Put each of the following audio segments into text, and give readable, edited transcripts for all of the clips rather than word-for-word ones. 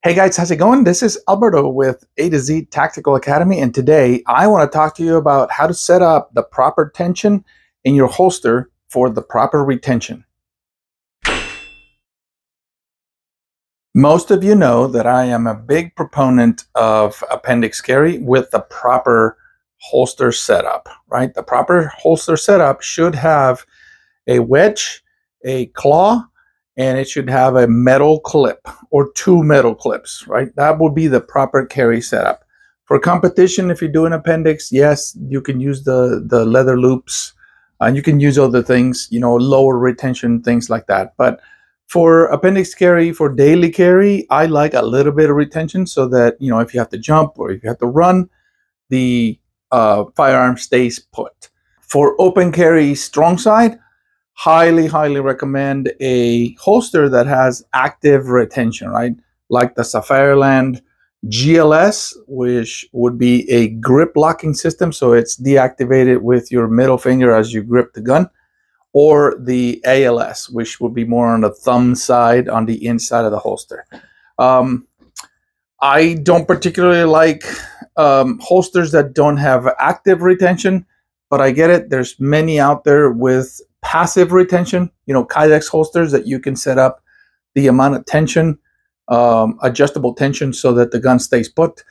Hey guys, how's it going? This is Alberto with A to Z Tactical Academy, and today I want to talk to you about how to set up the proper tension in your holster for the proper retention. Most of you know that I am a big proponent of appendix carry with the proper holster setup, right? The proper holster setup should have a wedge, a claw, and it should have a metal clip or two metal clips, right? That would be the proper carry setup. For competition, if you're doing appendix, yes, you can use the leather loops, and you can use other things, you know, lower retention, things like that. But for appendix carry, for daily carry, I like a little bit of retention so that, you know, if you have to jump or if you have to run, the firearm stays put. For open carry strong side, highly recommend a holster that has active retention, right? Like the Sapphireland GLS, which would be a grip locking system, so it's deactivated with your middle finger as you grip the gun, or the ALS, which would be more on the thumb side on the inside of the holster. I don't particularly like holsters that don't have active retention, but I get it. There's many out there with passive retention, you know, Kydex holsters that you can set up the amount of tension, adjustable tension, so that the gun stays put,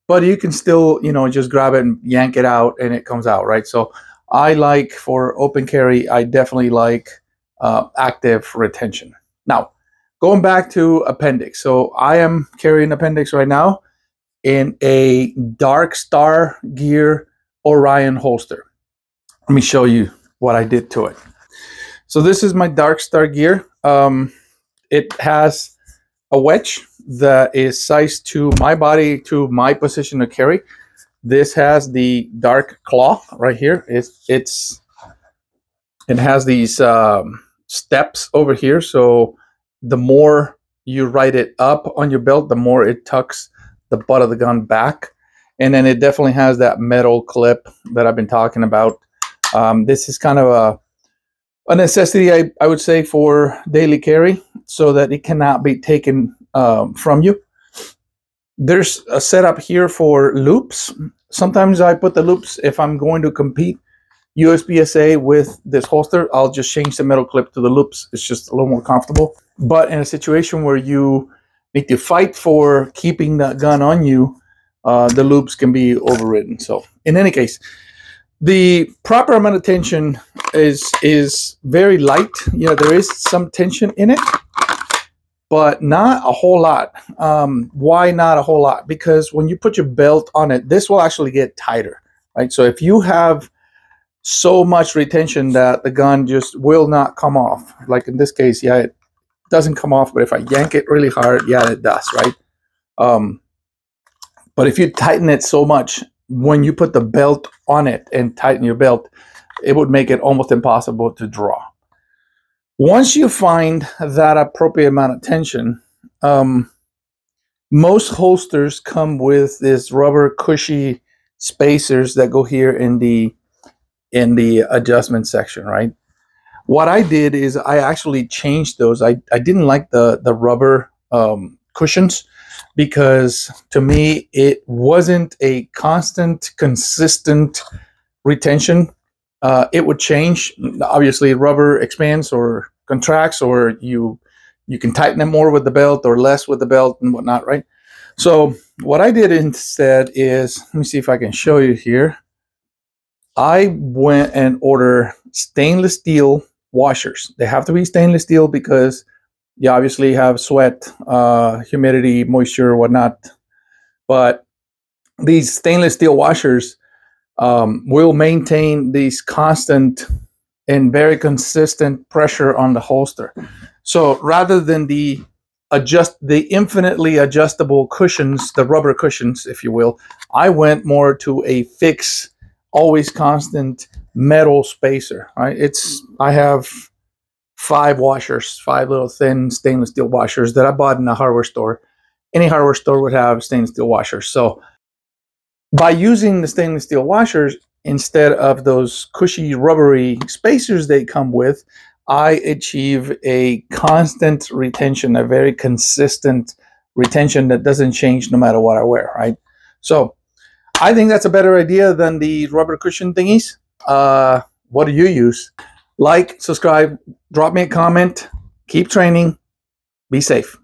but you can still, you know, just grab it and yank it out and it comes out, right? So I like, for open carry, I definitely like active retention. Now, going back to appendix. So I am carrying appendix right now in a Dark Star Gear Orion holster. Let me show you what I did to it. So this is my Dark Star Gear. It has a wedge that is sized to my body, to my position of carry. This has the dark claw right here. It has these steps over here. So the more you ride it up on your belt, the more it tucks the butt of the gun back. And then it definitely has that metal clip that I've been talking about. This is kind of a necessity, I would say, for daily carry, so that it cannot be taken from you. There's a setup here for loops. Sometimes I put the loops, if I'm going to compete USCCA with this holster, I'll just change the metal clip to the loops. It's just a little more comfortable. But in a situation where you need to fight for keeping that gun on you, the loops can be overridden. So in any case, the proper amount of tension is very light. You know, there is some tension in it, but not a whole lot. Why not a whole lot? Because when you put your belt on it, this will actually get tighter, right? So if you have so much retention that the gun just will not come off, like in this case, yeah, it doesn't come off, but if I yank it really hard, yeah, it does, right? But if you tighten it so much, when you put the belt on it and tighten your belt, it would make it almost impossible to draw. Once you find that appropriate amount of tension, most holsters come with this rubber cushy spacers that go here in the adjustment section, right? What I did is I actually changed those. I didn't like the rubber cushions, because to me it wasn't a constant, consistent retention. It would change. Obviously, rubber expands or contracts, or you can tighten it more with the belt or less with the belt and whatnot, right? So what I did instead is, let me see if I can show you here. I went and ordered stainless steel washers. They have to be stainless steel because you obviously have sweat, humidity, moisture, whatnot. But these stainless steel washers will maintain these constant and very consistent pressure on the holster. So rather than the infinitely adjustable cushions, the rubber cushions, if you will, I went more to a fixed, always constant metal spacer. Right? I have 5 washers, 5 little thin stainless steel washers that I bought in a hardware store. Any hardware store would have stainless steel washers. So by using the stainless steel washers instead of those cushy rubbery spacers they come with, I achieve a constant retention, a very consistent retention that doesn't change no matter what I wear, right? So I think that's a better idea than the rubber cushion thingies. What do you use? Like, subscribe, drop me a comment, keep training, be safe.